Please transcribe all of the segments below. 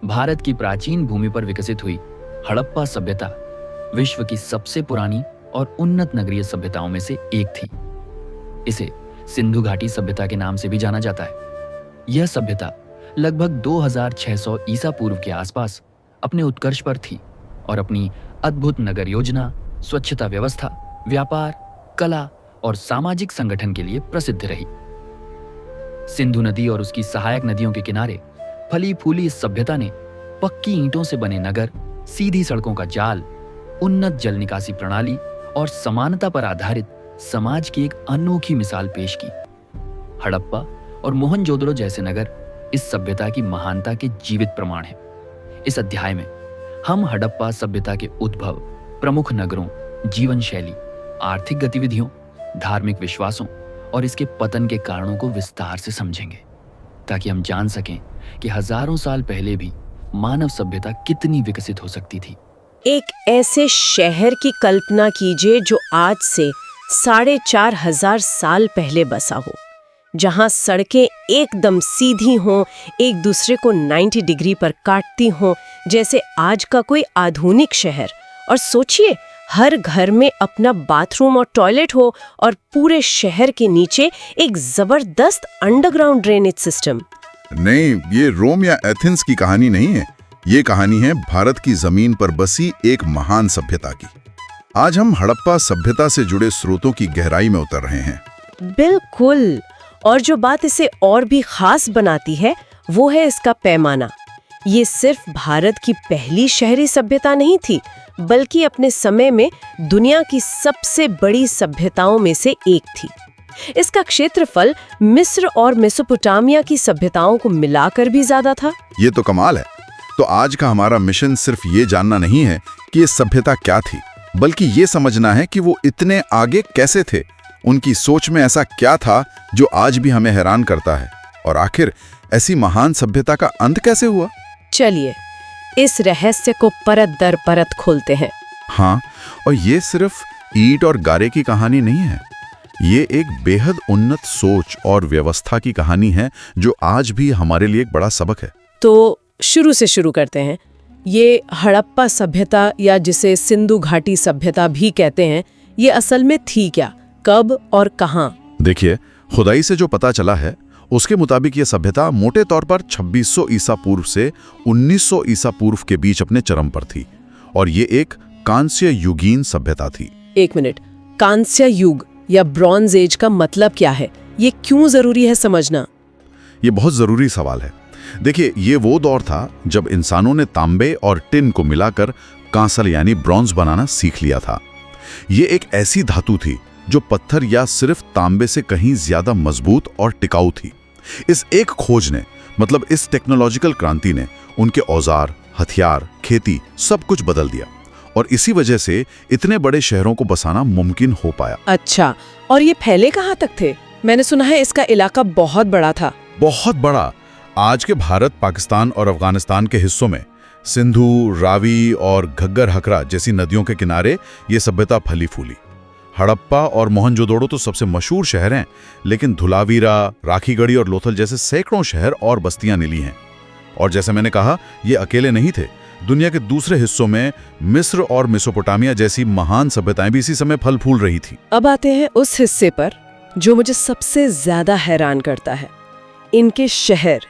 भारत की प्राचीन भूमि पर विकसित हुई हड़प्पा सभ्यता विश्व की सबसे पुरानी और उन्नत नगरीय सभ्यताओं में से एक थी। इसे सिंधु घाटी सभ्यता के नाम से भी जाना जाता है। यह सभ्यता लगभग 2600 ईसा पूर्व के आसपास अपने उत्कर्ष पर थी और अपनी अद्भुत नगर योजना, स्वच्छता व्यवस्था, व्यापार, कला और सामाजिक संगठन के लिए प्रसिद्ध रही। सिंधु नदी और उसकी सहायक नदियों के किनारे फली फूली इस सभ्यता ने पक्की ईंटों से बने नगर, सीधी सड़कों का जाल, उन्नत जल निकासी प्रणाली और समानता पर आधारित समाज की एक अनोखी मिसाल पेश की। हड़प्पा और मोहनजोदड़ो जैसे नगर इस सभ्यता की महानता के जीवित प्रमाण हैं। इस अध्याय में हम हड़प्पा सभ्यता के उद्भव, प्रमुख नगरों, जीवन शैली, आर्थिक गतिविधियों, धार्मिक विश्वासों और इसके पतन के कारणों को विस्तार से समझेंगे, ताकि हम जान सकें कि हजारों साल पहले भी मानव सभ्यता कितनी विकसित हो सकती थी। एक ऐसे शहर की कल्पना कीजिए जो आज से 4500 साल पहले बसा हो, जहां सड़कें एकदम सीधी हों, एक दूसरे को 90 डिग्री पर काटती हों, जैसे आज का कोई आधुनिक शहर। और सोचिए, हर घर में अपना बाथरूम और टॉयलेट हो और पूरे शहर के नीचे एक जबरदस्त अंडरग्राउंड ड्रेनेज सिस्टम। नहीं, ये रोम या एथेंस की कहानी नहीं है। ये कहानी है भारत की जमीन पर बसी एक महान सभ्यता की। आज हम हड़प्पा सभ्यता से जुड़े स्रोतों की गहराई में उतर रहे हैं। बिल्कुल। और जो बात इसे और भी खास बनाती है वो है इसका पैमाना। ये सिर्फ भारत की पहली शहरी सभ्यता नहीं थी, बल्कि अपने समय में दुनिया की सबसे बड़ी सभ्यताओं में से एक थी। इसका क्षेत्रफल मिस्र और मेसोपोटामिया की सभ्यताओं को मिलाकर भी ज्यादा था। ये तो कमाल है। तो आज का हमारा मिशन सिर्फ ये जानना नहीं है कि ये सभ्यता क्या थी, बल्कि ये समझना है कि वो इतने आगे कैसे थे। उनकी सोच में ऐसा क्या था जो आज भी हमें हैरान करता है, और आखिर ऐसी महान सभ्यता का अंत कैसे हुआ। चलिए इस रहस्य को परत दर परत खोलते हैं। हाँ, और ये सिर्फ ईंट और गारे की कहानी नहीं है। ये एक बेहद उन्नत सोच और व्यवस्था की कहानी है जो आज भी हमारे लिए एक बड़ा सबक है। तो शुरू से शुरू करते हैं। ये हड़प्पा सभ्यता, या जिसे सिंधु घाटी सभ्यता भी कहते हैं, ये असल में थी क्या, कब और कहाँ? देखिए, खुदाई से जो पता चला है उसके मुताबिक ये सभ्यता मोटे तौर पर 2600 ईसा पूर्व से 1900 ईसा पूर्व के बीच अपने चरम पर थी, और ये एक कांस्य युगीन सभ्यता थी। एक मिनट, कांस्य युग या ब्रॉन्ज एज का मतलब क्या है? ये क्यों जरूरी है समझना? ये बहुत जरूरी सवाल है। देखिए, ये वो दौर था जब इंसानों ने तांबे और टिन को मिलाकर कांसल यानी ब्रॉन्ज बनाना सीख लिया था। ये एक ऐसी धातु थी जो पत्थर या सिर्फ तांबे से कहीं ज्यादा मजबूत और टिकाऊ थी। इस एक खोज ने, मतलब इस टेक्नोलॉजिकल क्रांति ने, उनके औजार, हथियार, खेती सब कुछ बदल दिया, और इसी वजह से इतने बड़े शहरों को बसाना मुमकिन हो पाया। अच्छा, और ये फैले कहाँ तक थे? मैंने सुना है इसका इलाका बहुत बड़ा था। बहुत बड़ा। आज के भारत, पाकिस्तान और अफगानिस्तान के हिस्सों में सिंधु, रावी और घग्गर हकरा जैसी नदियों के किनारे ये सभ्यता फली फूली। हड़प्पा और मोहनजोदड़ो तो सबसे मशहूर शहर हैं, लेकिन धुलावीरा, राखीगढ़ी और लोथल जैसे सैकड़ों शहर और बस्तियां मिली हैं। और जैसे मैंने कहा, ये अकेले नहीं थे। दुनिया के दूसरे हिस्सों में मिस्र और मेसोपोटामिया जैसी महान सभ्यताएं भी इसी समय फल फूल रही थी। अब आते हैं उस हिस्से पर जो मुझे सबसे ज्यादा हैरान करता है, इनके शहर।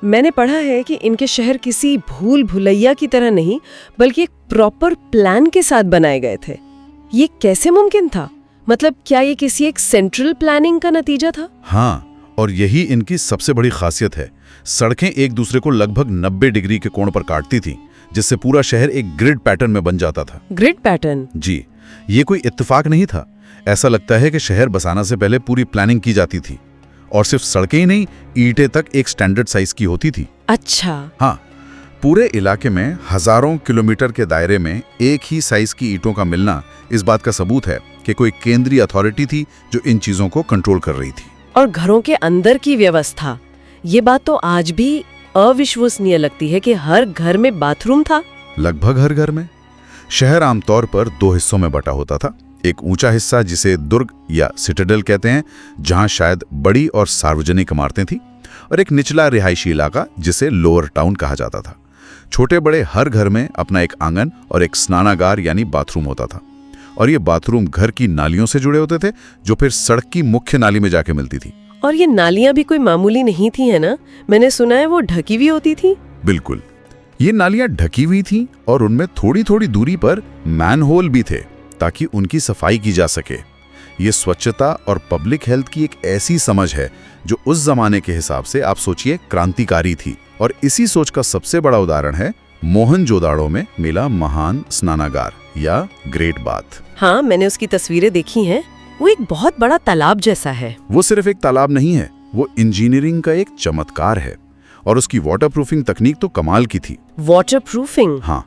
मैंने पढ़ा है कि इनके शहर किसी भूल भुलैया की तरह नहीं, बल्कि एक प्रॉपर प्लान के साथ बनाए गए थे। ये कैसे मुमकिन था? मतलब क्या ये किसी एक सेंट्रल प्लानिंग का नतीजा था? हाँ, और यही इनकी सबसे बड़ी खासियत है। सड़कें एक दूसरे को लगभग 90 डिग्री के कोण पर काटती थीं, जिससे पूरा शहर एक ग्रिड पैटर्न में बन जाता था। Grid pattern? जी, ये कोई इत्तेफाक नहीं था। ऐसा लगता है कि शहर बसाना से पहले पूरी प्लानिंग की जाती थी, और सिर्फ सड़कें ही नहीं, ईंटें तक एक स्टैंडर्ड साइज की होती थी। अच्छा। हाँ, पूरे इलाके में हजारों किलोमीटर के दायरे में एक ही साइज की ईंटों का मिलना इस बात का सबूत है कि कोई केंद्रीय अथॉरिटी थी जो इन चीजों को कंट्रोल कर रही थी। और घरों के अंदर की व्यवस्था, ये बात तो आज भी अविश्वसनीय लगती है कि हर घर में बाथरूम था। लगभग हर घर में। शहर आमतौर पर 2 हिस्सों में बटा होता था। एक ऊंचा हिस्सा जिसे दुर्ग या सिटाडेल कहते हैं, जहां शायद बड़ी और सार्वजनिक इमारतें थीं, और एक निचला रिहायशी इलाका जिसे लोअर टाउन कहा जाता था। छोटे बड़े हर घर में अपना एक आंगन और एक स्नानागार यानी बाथरूम होता था, और ये बाथरूम घर की नालियों से जुड़े होते थे जो फिर सड़क की मुख्य नाली में जाके मिलती थी। और ये नालियां भी कोई मामूली नहीं थी, है ना? मैंने सुना है वो ढकी हुई होती थी। बिल्कुल, ये नालियां ढकी हुई थीं और उनमें थोड़ी थोड़ी दूरी पर मैनहोल भी थे ताकि उनकी सफाई की जा सके। ये स्वच्छता और पब्लिक हेल्थ की एक ऐसी समझ है जो उस जमाने के हिसाब से आप सोचिए क्रांतिकारी थी। और इसी सोच का सबसे बड़ा उदाहरण है मोहनजोदाड़ो में मिला महान स्नानागार या ग्रेट बाथ। हाँ, मैंने उसकी तस्वीरें देखी हैं। वो एक बहुत बड़ा तालाब जैसा है। वो सिर्फ एक तालाब नहीं है, वो इंजीनियरिंग का एक चमत्कार है। और उसकी वाटरप्रूफिंग तकनीक तो कमाल की थी। वाटरप्रूफिंग? हाँ,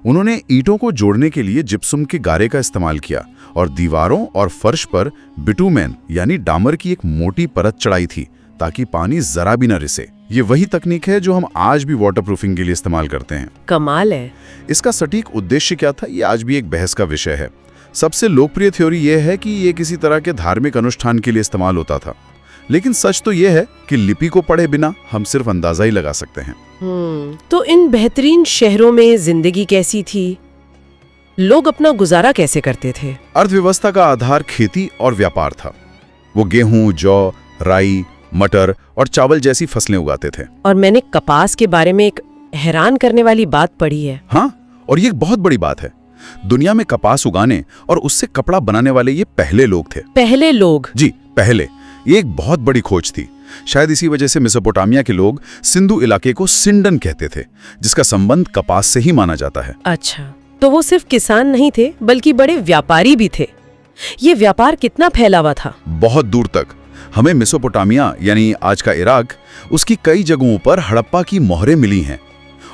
उन्होंने ईंटों को जोड़ने के लिए जिप्सम के गारे का इस्तेमाल किया और दीवारों और फर्श पर बिटुमेन यानी डामर की एक मोटी परत चढ़ाई थी ताकि पानी जरा भी न रिसे। ये वही तकनीक है जो हम आज भी वाटरप्रूफिंग के लिए इस्तेमाल करते हैं। कमाल है। इसका सटीक उद्देश्य क्या था, ये आज भी एक बहस का विषय है। सबसे लोकप्रिय थ्योरी ये है कि ये किसी तरह के धार्मिक अनुष्ठान के लिए इस्तेमाल होता था, लेकिन सच तो ये है कि लिपि को पढ़े बिना हम सिर्फ अंदाजा ही लगा सकते हैं। तो इन बेहतरीन शहरों में जिंदगी कैसी थी? लोग अपना गुजारा कैसे करते थे? अर्थव्यवस्था का आधार खेती और व्यापार था। वो गेहूं, जौ, राई, मटर और चावल जैसी फसलें उगाते थे। और मैंने कपास के बारे में एक हैरान करने वाली बात पढ़ी है। हाँ, और ये एक बहुत बड़ी बात है। दुनिया में कपास उगाने और उससे कपड़ा बनाने वाले ये पहले लोग थे। पहले लोग? जी, पहले। ये एक बहुत बड़ी खोज थी। शायद इसी वजह से मेसोपोटामिया के लोग सिंधु इलाके को सिंडन कहते थे, जिसका संबंध कपास से ही माना जाता है। अच्छा, तो वो सिर्फ किसान नहीं थे बल्कि बड़े व्यापारी भी थे। ये व्यापार कितना फैला हुआ था? बहुत दूर तक। हमें मेसोपोटामिया यानी आज का इराक, उसकी कई जगहों पर हड़प्पा की मोहरें मिली हैं।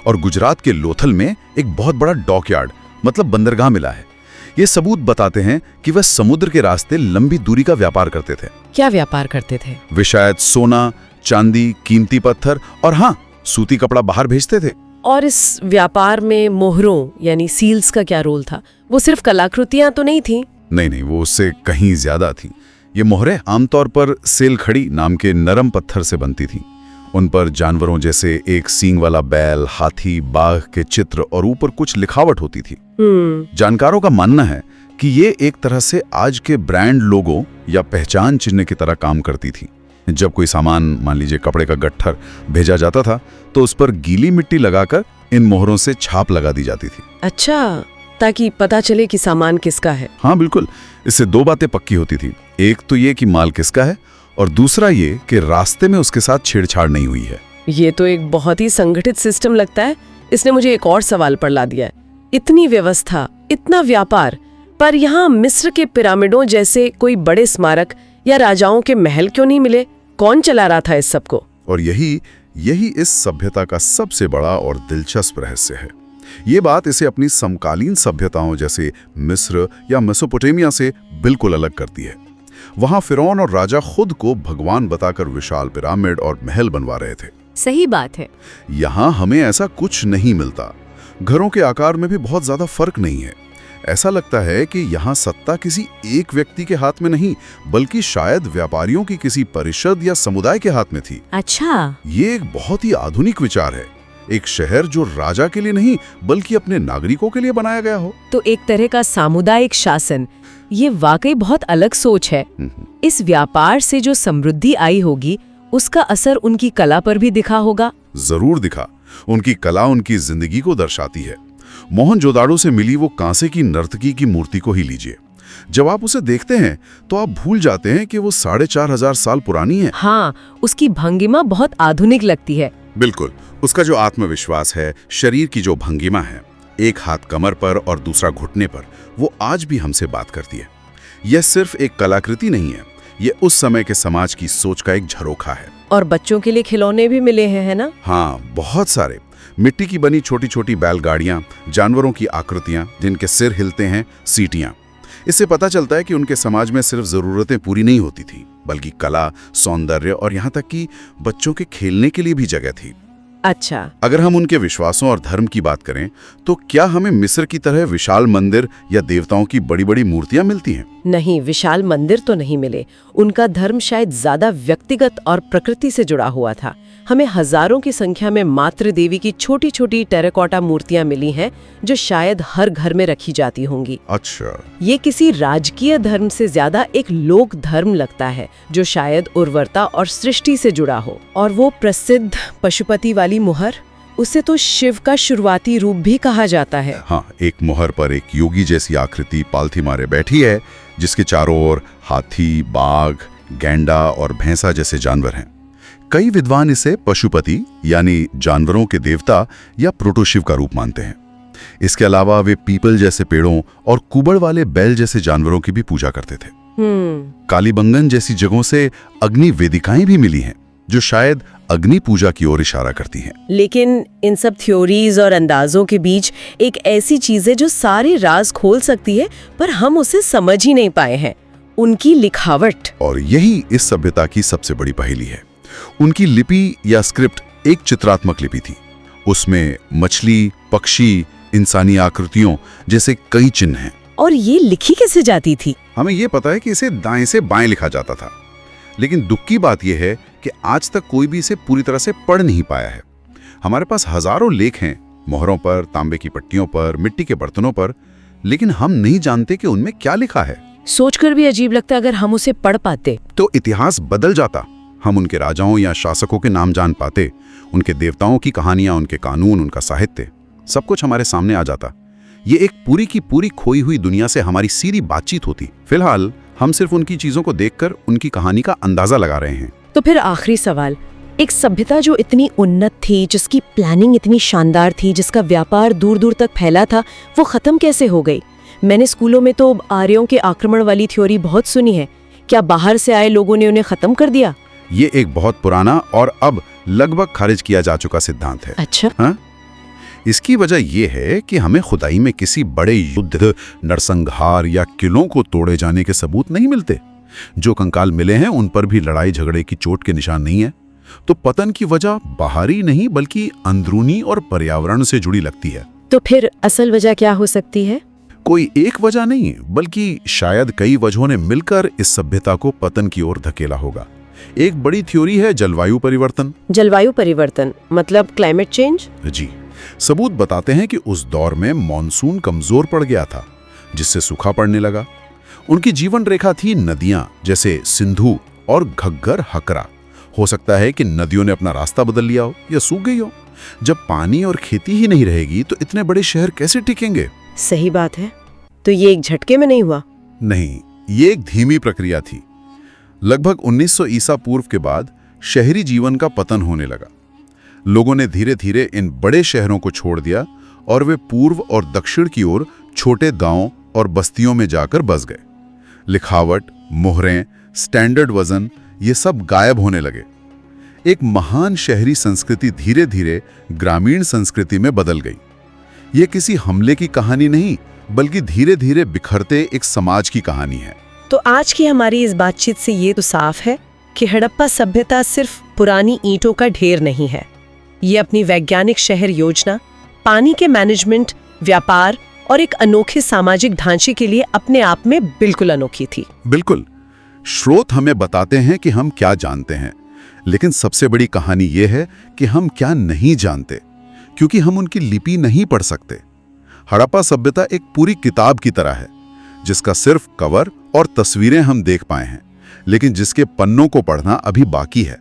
और गुजरात के लोथल में एक बहुत बड़ा डॉकयार्ड मतलब बंदरगाह मिला है। ये सबूत बताते हैं कि वह समुद्र के रास्ते लंबी दूरी का व्यापार करते थे। क्या व्यापार करते थे? वे शायद सोना, चांदी, कीमती पत्थर और हाँ, सूती कपड़ा बाहर भेजते थे। और इस व्यापार में मोहरों यानी सील्स का क्या रोल था? वो सिर्फ कलाकृतियां तो नहीं थी? नहीं, वो उससे कहीं ज्यादा थी। ये मोहरें आमतौर पर सेलखड़ी नाम के नरम पत्थर से बनती थीं। उन पर जानवरों जैसे एक सींग वाला बैल, हाथी, बाघ के चित्र और ऊपर कुछ लिखावट होती थी। जानकारों का मानना है कि ये एक तरह से आज के ब्रांड लोगो या पहचान चिन्ह की तरह काम करती थी। जब कोई सामान, मान लीजिए कपड़े का गट्ठर, भेजा जाता था तो उस पर गीली मिट्टी लगाकर इन मोहरों से छाप लगा दी जाती थी। अच्छा, ताकि पता चले कि सामान किसका है। हाँ बिल्कुल, इससे दो बातें पक्की होती थी। एक तो ये कि माल किसका है, और दूसरा ये कि रास्ते में उसके साथ छेड़छाड़ नहीं हुई है। ये तो एक बहुत ही संगठित सिस्टम लगता है। इसने मुझे एक और सवाल पर ला दिया है। इतनी व्यवस्था, इतना व्यापार, पर यहाँ मिस्र के पिरामिडों जैसे कोई बड़े स्मारक या राजाओं के महल क्यों नहीं मिले? कौन चला रहा था इस सब को? और यही इस सभ्यता का सबसे बड़ा और दिलचस्प रहस्य है। ये बात इसे अपनी समकालीन सभ्यताओं जैसे मिस्र या मेसोपोटामिया से बिल्कुल अलग करती है। वहां फिरौन और राजा खुद को भगवान बताकर विशाल पिरामिड और महल बनवा रहे थे। सही बात है। यहाँ हमें ऐसा कुछ नहीं मिलता। घरों के आकार में भी बहुत ज्यादा फर्क नहीं है। ऐसा लगता है कि यहाँ सत्ता किसी एक व्यक्ति के हाथ में नहीं, बल्कि शायद व्यापारियों की किसी परिषद या समुदाय के हाथ में थी। अच्छा, ये एक बहुत ही आधुनिक विचार है। एक शहर जो राजा के लिए नहीं बल्कि अपने नागरिकों के लिए बनाया गया हो। तो एक तरह का सामुदायिक शासन। ये वाकई बहुत अलग सोच है। इस व्यापार से जो समृद्धि आई होगी उसका असर उनकी कला पर भी दिखा होगा। जरूर दिखा। उनकी कला उनकी जिंदगी को दर्शाती है। मोहनजोदाड़ो से मिली वो कांसे की नर्तकी की मूर्ति को ही लीजिए। जब आप उसे देखते हैं तो आप भूल जाते हैं कि वो 4500 साल पुरानी है। हाँ, उसकी भंगिमा बहुत आधुनिक लगती है। बिल्कुल, उसका जो आत्मविश्वास है, शरीर की जो भंगिमा है, एक हाथ कमर पर और दूसरा घुटने पर, वो आज भी हमसे बात करती है। यह सिर्फ एक कलाकृति नहीं है, ये उस समय के समाज की सोच का एक झरोखा है। और बच्चों के लिए खिलौने भी मिले हैं, है ना? हाँ, बहुत सारे। मिट्टी की बनी छोटी छोटी बैलगाड़ियां, जानवरों की आकृतियां जिनके सिर हिलते हैं, सीटियां। इससे पता चलता है कि उनके समाज में सिर्फ जरूरतें पूरी नहीं होती थी, बल्कि कला, सौंदर्य और यहाँ तक कि बच्चों के खेलने के लिए भी जगह थी। अच्छा, अगर हम उनके विश्वासों और धर्म की बात करें तो क्या हमें मिस्र की तरह विशाल मंदिर या देवताओं की बड़ी बड़ी मूर्तियां मिलती हैं? नहीं, विशाल मंदिर तो नहीं मिले। उनका धर्म शायद ज्यादा व्यक्तिगत और प्रकृति से जुड़ा हुआ था। हमें हजारों की संख्या में मातृ देवी की छोटी छोटी टेराकोटा मूर्तियां मिली हैं जो शायद हर घर में रखी जाती होंगी। अच्छा। ये किसी राजकीय धर्म से ज्यादा एक लोक धर्म लगता है जो शायद उर्वरता और सृष्टि से जुड़ा हो। और वो प्रसिद्ध पशुपति वाली मुहर, उसे तो शिव का शुरुआती रूप भी कहा जाता है। हाँ, एक मुहर पर एक योगी जैसी आकृति पालथी मारे बैठी है, जिसके चारों ओर हाथी, बाघ, गैंडा और भैंसा जैसे जानवर हैं। कई विद्वान इसे पशुपति यानी जानवरों के देवता या प्रोटोशिव का रूप मानते हैं। इसके अलावा वे पीपल जैसे पेड़ों और कुबड़ वाले बैल जैसे जानवरों की भी पूजा करते थे। कालीबंगन जैसी जगहों से अग्नि वेदिकाएं भी मिली हैं जो शायद अग्नि पूजा की ओर इशारा करती हैं। लेकिन इन सब थ्योरीज और अंदाजों के बीच एक ऐसी चीज है जो सारे राज खोल सकती है, पर हम उसे समझ ही नहीं पाए हैं, उनकी लिखावट। और यही इस सभ्यता की सबसे बड़ी पहेली है। उनकी लिपि या स्क्रिप्ट एक चित्रात्मक लिपि थी। उसमें मछली, पक्षी, इंसानी आकृतियों जैसे कई चिन्ह हैं। और ये लिखी कैसे जाती थी? हमें ये पता है कि इसे दाएं से बाएं लिखा जाता था, लेकिन दुख की बात यह है कि आज तक कोई भी इसे पूरी तरह से पढ़ नहीं पाया है। हमारे पास हजारों लेख हैं, मोहरों पर, तांबे की पट्टियों पर, मिट्टी के बर्तनों पर, लेकिन हम नहीं जानते कि उनमें क्या लिखा है। सोचकर भी अजीब लगता है, अगर हम उसे पढ़ पाते तो इतिहास बदल जाता। हम उनके राजाओं या शासकों के नाम जान पाते, उनके देवताओं की कहानियां, उनके कानून, उनका साहित्य, सब कुछ हमारे सामने आ जाता। ये एक पूरी की पूरी खोई हुई दुनिया से हमारी सीधी बातचीत होती। फिलहाल हम सिर्फ उनकी चीजों को देखकर उनकी कहानी का अंदाजा लगा रहे हैं। तो फिर आखिरी सवाल, एक सभ्यता जो इतनी उन्नत थी, जिसकी प्लानिंग इतनी शानदार थी, जिसका व्यापार दूर दूर तक फैला था, वो खत्म कैसे हो गई? मैंने स्कूलों में तो आर्यों के आक्रमण वाली थ्योरी बहुत सुनी है। क्या बाहर से आए लोगों ने उन्हें खत्म कर दिया? ये एक बहुत पुराना और अब लगभग खारिज किया जा चुका सिद्धांत है। अच्छा। हाँ? इसकी वजह यह है कि हमें खुदाई में किसी बड़े युद्ध, नरसंहार या किलों को तोड़े जाने के सबूत नहीं मिलते। जो कंकाल मिले हैं उन पर भी लड़ाई झगड़े की चोट के निशान नहीं है। तो पतन की वजह बाहरी नहीं बल्कि अंदरूनी और पर्यावरण से जुड़ी लगती है। तो फिर असल वजह क्या हो सकती है? कोई एक वजह नहीं, बल्कि शायद कई वजहों ने मिलकर इस सभ्यता को पतन की ओर धकेला होगा। एक बड़ी थ्योरी है जलवायु परिवर्तन। जलवायु परिवर्तन मतलब क्लाइमेट चेंज? जी। सबूत बताते हैं कि उस दौर में मॉनसून कमजोर पड़ गया था, जिससे सूखा पड़ने लगा। उनकी जीवन रेखा थी नदियां जैसे सिंधु और घग्गर, हकरा। हो सकता है कि नदियों ने अपना रास्ता बदल लिया हो या सूख गई हो। जब पानी और खेती ही नहीं रहेगी तो इतने बड़े शहर कैसे टिकेंगे? सही बात है। तो ये एक झटके में नहीं हुआ? नहीं, ये एक धीमी प्रक्रिया थी। लगभग 1900 ईसा पूर्व के बाद शहरी जीवन का पतन होने लगा। लोगों ने धीरे धीरे इन बड़े शहरों को छोड़ दिया और वे पूर्व और दक्षिण की ओर छोटे गांवों और बस्तियों में जाकर बस गए। लिखावट, मोहरें, स्टैंडर्ड वजन, ये सब गायब होने लगे। एक महान शहरी संस्कृति धीरे धीरे ग्रामीण संस्कृति में बदल गई। ये किसी हमले की कहानी नहीं, बल्कि धीरे धीरे बिखरते एक समाज की कहानी है। तो आज की हमारी इस बातचीत से ये तो साफ है कि हड़प्पा सभ्यता सिर्फ पुरानी ईंटों का ढेर नहीं है। ये अपनी वैज्ञानिक शहर योजना, पानी के मैनेजमेंट, व्यापार और एक अनोखे सामाजिक ढांचे के लिए अपने आप में बिल्कुल अनोखी थी। बिल्कुल। स्रोत हमें बताते हैं कि हम क्या जानते हैं, लेकिन सबसे बड़ी कहानी यह है कि हम क्या नहीं जानते, क्योंकि हम उनकी लिपि नहीं पढ़ सकते। हड़प्पा सभ्यता एक पूरी किताब की तरह है, जिसका सिर्फ कवर और तस्वीरें हम देख पाए हैं, लेकिन जिसके पन्नों को पढ़ना अभी बाकी है।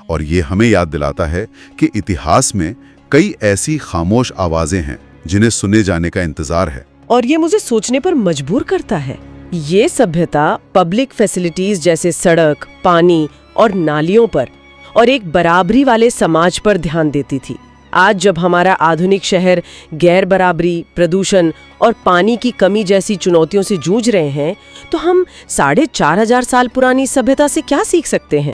और ये हमें याद दिलाता है कि इतिहास में कई ऐसी खामोश आवाजें हैं जिन्हें सुने जाने का इंतजार है। और ये मुझे सोचने पर मजबूर करता है। ये सभ्यता पब्लिक फैसिलिटीज जैसे सड़क, पानी और नालियों पर और एक बराबरी वाले समाज पर ध्यान देती थी। आज जब हमारा आधुनिक शहर गैर बराबरी, प्रदूषण और पानी की कमी जैसी चुनौतियों से जूझ रहे हैं, तो हम 4500 साल पुरानी सभ्यता से क्या सीख सकते हैं?